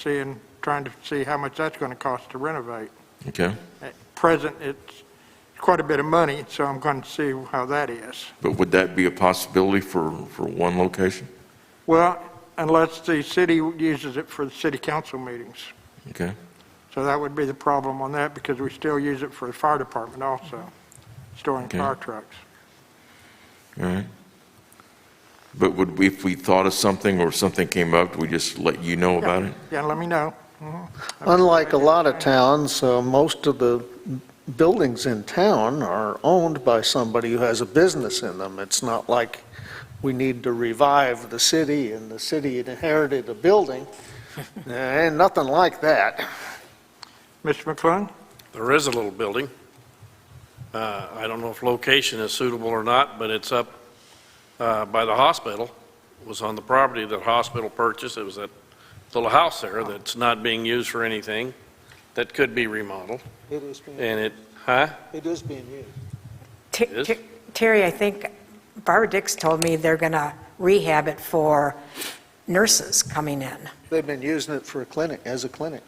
trying to see how much that's going to cost to renovate. Okay? At present, it's quite a bit of money, so I'm going to see how that is. But would that be a possibility for one location? Well, unless the city uses it for the city council meetings. Okay? So that would be the problem on that, because we still use it for the fire department also, storing Okay. fire trucks. All right. But would we, if we thought of something or something came up, we just let you know about it? Yeah, let me know. Mhm. Unlike a lot of towns, most of the buildings in town are owned by somebody who has a business in them. It's not like we need to revive the city and the city inherited a building. Ain't nothing like that. Mr. McClung? There is a little building. I don't know if location is suitable or not, but it's up by the hospital. It was on the property that hospital purchased. It was that little house there that's not being used for anything that could be remodeled. It is being, And it is being used. Yes. Terry, I think Barbara Dix told me they're going to rehab it for nurses coming in. They've been using it for a clinic, as a clinic.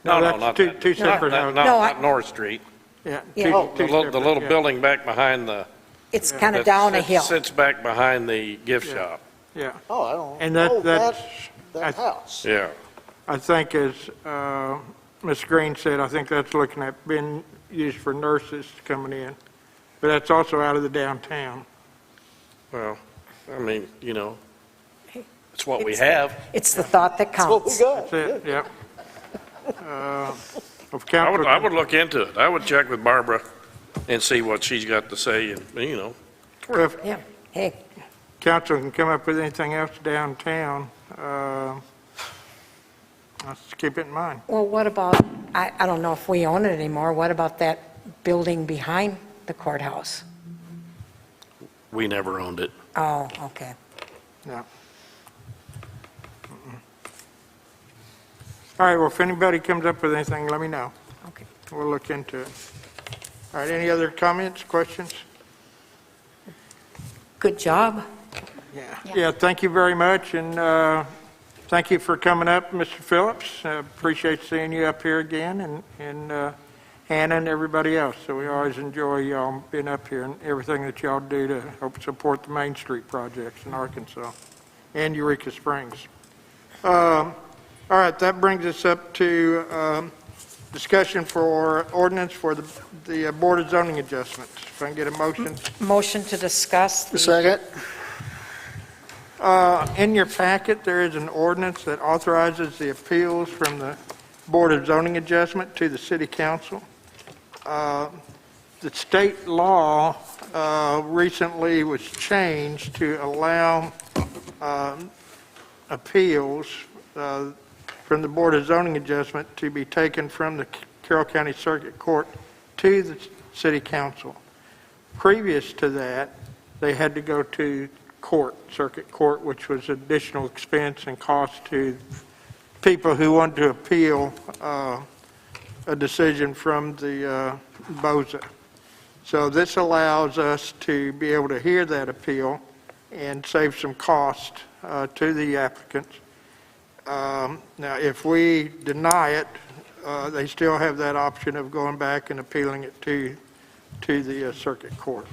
No, that's not two- that. two separate Not- houses. not- No, Not North Street. Yeah. Yeah. two- Oh, two The separate, little yeah. building back behind the. It's kind of that down a sits- hill. Sits back behind the gift Yeah. shop. Yeah, Oh, I don't. And that- oh, that's- that house. Yeah. I think as Ms. Green said, I think that's looking at being used for nurses coming in, but that's also out of the downtown. Well, I mean, it's what we It's- have. It's the thought that That's what we counts. got. That's it, yeah. Of I council, would look into it. I would check with Barbara and see what she's got to say, and, if Yeah, hey, council can come up with anything else downtown, let's keep it in mind. well, what about, I don't know if we own it anymore, what about that building behind the courthouse? we never owned it. Oh, okay. No. All right, well, if anybody comes up with anything, let me know. Okay. We'll look into it. All right, any other comments, questions? Good job. Yeah, thank you very much, and thank you for coming up, Mr. Phillips. Appreciate seeing you up here again, and Hannah and everybody else. So we always enjoy y'all being up here and everything that y'all do to help support the Main Street projects in Arkansas and Eureka Springs. All right, that brings us up to discussion for ordinance for the Board of Zoning Adjustments. If I can get a motion. Motion to discuss the Second. In your packet, there is an ordinance that authorizes the appeals from the Board of Zoning Adjustment to the City Council. The state law recently was changed to allow appeals from the Board of Zoning Adjustment to be taken from the Carroll County Circuit Court to the City Council. Previous to that, they had to go to circuit court, which was additional expense and cost to people who wanted to appeal a decision from the BOZA. So this allows us to be able to hear that appeal and save some cost to the applicants. Now, if we deny it, they still have that option of going back and appealing it to the circuit court.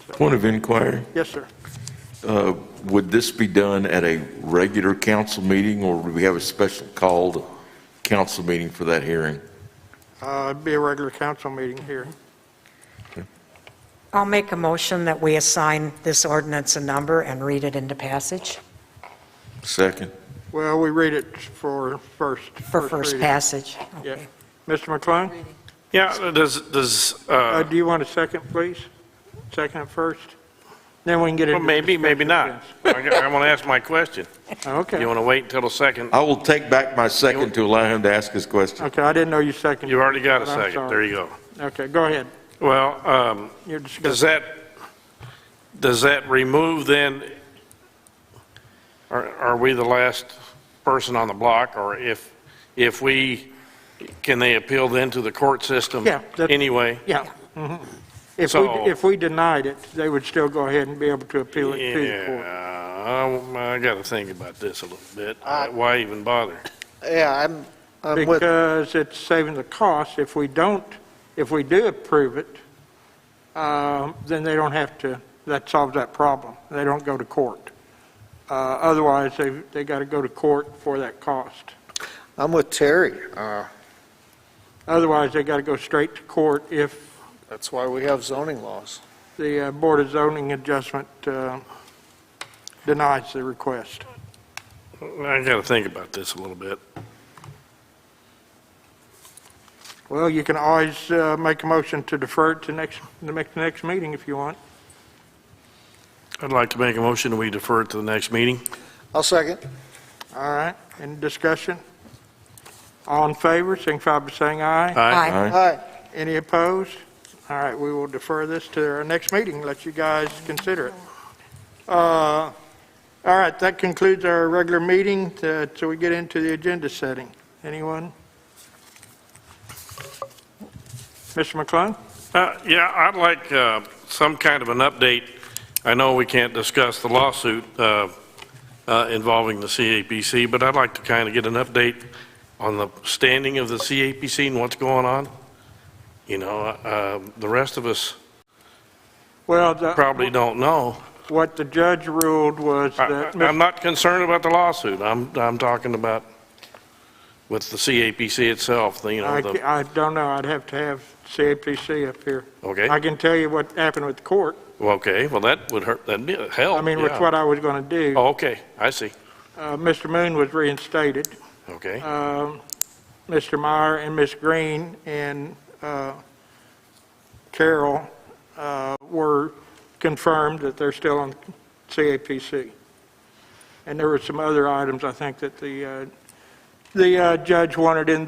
Point of inquiry, Yes, sir. would this be done at a regular council meeting, or would we have a special called council meeting for that hearing? It'd be a regular council meeting here. I'll make a motion that we assign this ordinance a number and read it into passage Second? Well, we read it for first. for first reading. passage. Yeah. Okay. Mr. McClung, Yeah, do you want a second, please? Second and first? Then we can get into. well, maybe, maybe not. I want to ask my question. Okay. You want to wait until the second? I will take back my second to allow him to ask his question. Okay, I didn't know you seconded. You already got a but I'm second. sorry. There you go. Okay, go ahead. Well, You're discussing. does that remove then, are we the last person on the block? Or if can they appeal then to the court system Yeah, that's- anyway? Yeah. Mhm. If So- we denied it, they would still go ahead and be able to appeal it to the court. Yeah, I got to think about this a little bit. Why even bother? Yeah, I'm with, because it's saving the cost. If we do approve it, then they don't have to, that solves that problem. They don't go to court. Otherwise, they got to go to court for that cost. I'm with Terry. Otherwise, they got to go straight to court if That's why we have zoning laws. the Board of Zoning Adjustment denies the request. I got to think about this a little bit. Well, you can always make a motion to defer it to the next meeting if you want. I'd like to make a motion that we defer it to the next meeting. I'll second. All right, any discussion? All in favor, signify by saying aye. Aye. Aye. Any opposed? All right, we will defer this to our next meeting, let you guys consider it. All right, that concludes our regular meeting, so we get into the agenda setting. Anyone? Mr. McClung? Yeah, I'd like some kind of an update. I know we can't discuss the lawsuit involving the CAPC, but I'd like to kind of get an update on the standing of the CAPC and what's going on. You know, the rest of us Well, probably don't know. what the judge ruled was that... I'm not concerned about the lawsuit. I'm talking about with the CAPC itself, you know. I don't know, I'd have to have CAPC up here. Okay. I can tell you what happened with the court. Okay, well, that would hurt, that'd be a help. I mean, with yeah. what I was going to do. Oh, okay, I see. Mr. Moon was reinstated. Okay, Mr. Meyer and Ms. Green and Carol were confirmed that they're still on CAPC. And there were some other items, I think, that the judge wanted in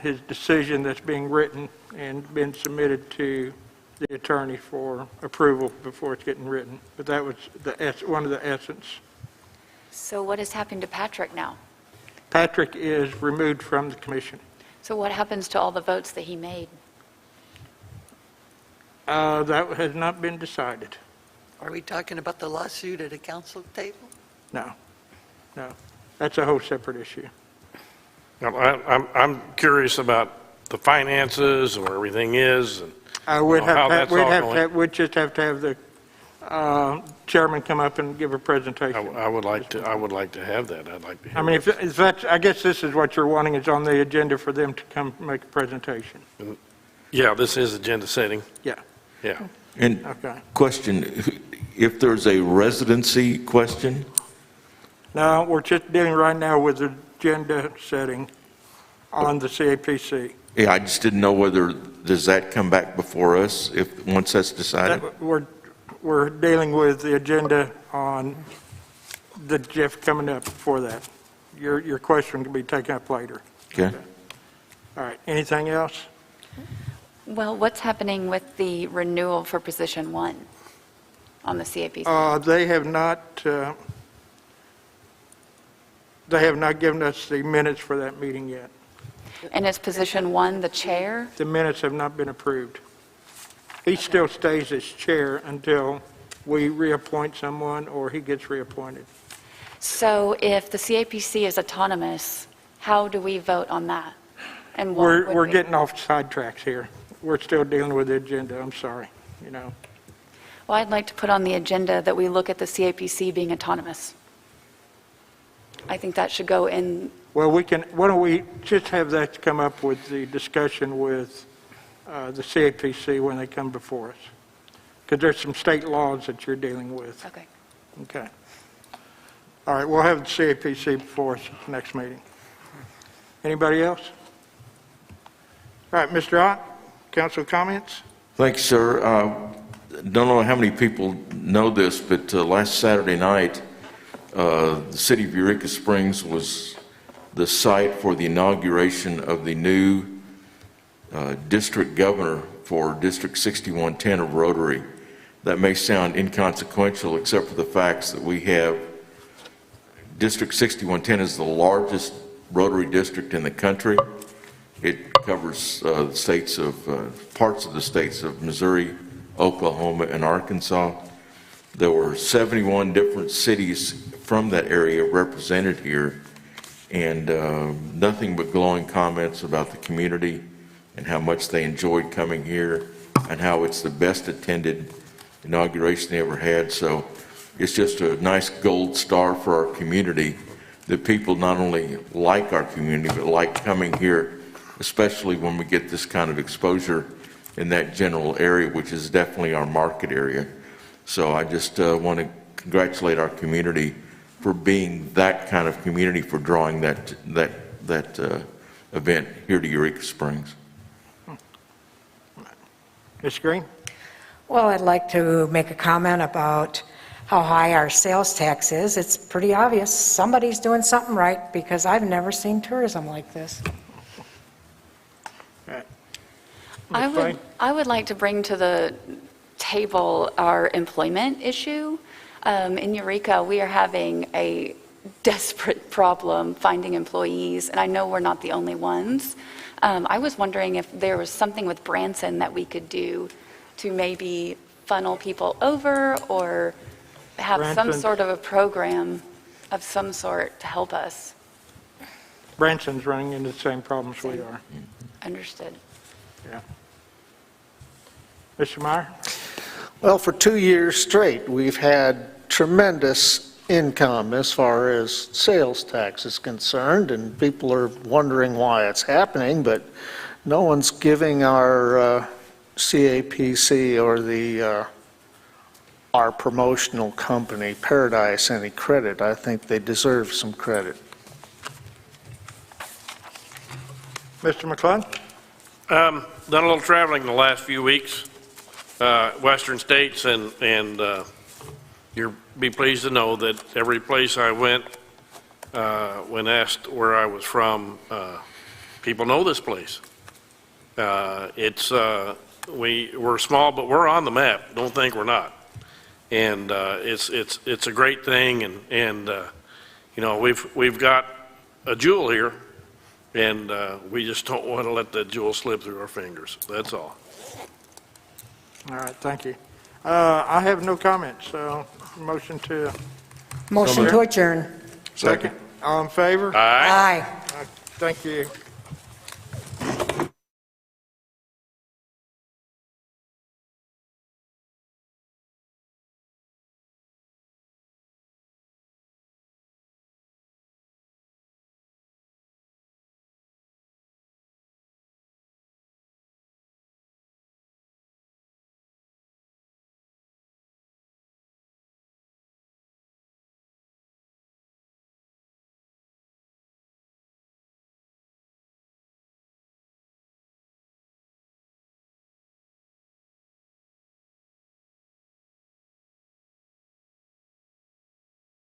his decision that's being written and been submitted to the attorney for approval before it's getting written. But that was one of the essence. So what has happened to Patrick now? Patrick is removed from the commission. So what happens to all the votes that he made? That has not been decided. Are we talking about the lawsuit at a council table? No. That's a whole separate issue. Now, I'm curious about the finances and where everything is and We'd how that's all going. we'd just have to have the chairman come up and give a presentation. I would like to have that. I'd like to hear. I mean, if that's, I guess this is what you're wanting, is on the agenda for them to come make a presentation. Yeah, this is agenda setting. Yeah. Yeah. And Okay. question, if there's a residency question, No, we're just dealing right now with the agenda setting on the CAPC. yeah, I just didn't know whether, does that come back before us once that's decided? We're dealing with the agenda on the Jeff coming up before that. Your question can be taken up later. Okay. All right, anything else? Well, what's happening with the renewal for position 1 on the CAPC? They have not given us the minutes for that meeting yet. And is position 1 the chair? The minutes have not been approved. He still stays as chair until we reappoint someone or he gets reappointed. So if the CAPC is autonomous, how do we vote on that? And what would We're we- getting off sidetracks here. We're still dealing with the agenda, I'm sorry, Well, I'd like to put on the agenda that we look at the CAPC being autonomous. I think that should go in. Well, why don't we just have that come up with the discussion with the CAPC when they come before us? Because there's some state laws that you're dealing with. Okay. Okay. All right, we'll have the CAPC before us at the next meeting. Anybody else? All right, Mr. Ott, council comments? Thank you, sir. Don't know how many people know this, but last Saturday night, the city of Eureka Springs was the site for the inauguration of the new district governor for District 6110 of Rotary. That may sound inconsequential, except for the facts that we have. District 6110 is the largest Rotary district in the country. It covers the states of parts of the states of Missouri, Oklahoma, and Arkansas. There were 71 different cities from that area represented here, and nothing but glowing comments about the community and how much they enjoyed coming here and how it's the best attended inauguration they ever had. So it's just a nice gold star for our community that people not only like our community, but like coming here, especially when we get this kind of exposure in that general area, which is definitely our market area. So I just want to congratulate our community for being that kind of community, for drawing that event here to Eureka Springs. Ms. Green? Well, I'd like to make a comment about how high our sales tax is. It's pretty obvious somebody's doing something right, because I've never seen tourism like this. I would like to bring to the table our employment issue. In Eureka, we are having a desperate problem finding employees, and I know we're not the only ones. I was wondering if there was something with Branson that we could do to maybe funnel people over, or have some sort of a program of some sort to help us. Branson's running into the same problems we are. Understood. Yeah. Mr. Meyer? Well, for 2 years straight, we've had tremendous income as far as sales tax is concerned, and people are wondering why it's happening, but no one's giving our CAPC or our promotional company, Paradise, any credit. I think they deserve some credit. Mr. McClung? Done a little traveling the last few weeks, western states, and you'll be pleased to know that every place I went, when asked where I was from, people know this place. We're small, but we're on the map. Don't think we're not. And it's a great thing, and you know, we've got a jewel here, and we just don't want to let that jewel slip through our fingers. That's all. All right, thank you. I have no comments, so motion to... Motion to adjourn. Second. All in favor? Aye. Aye. Thank you.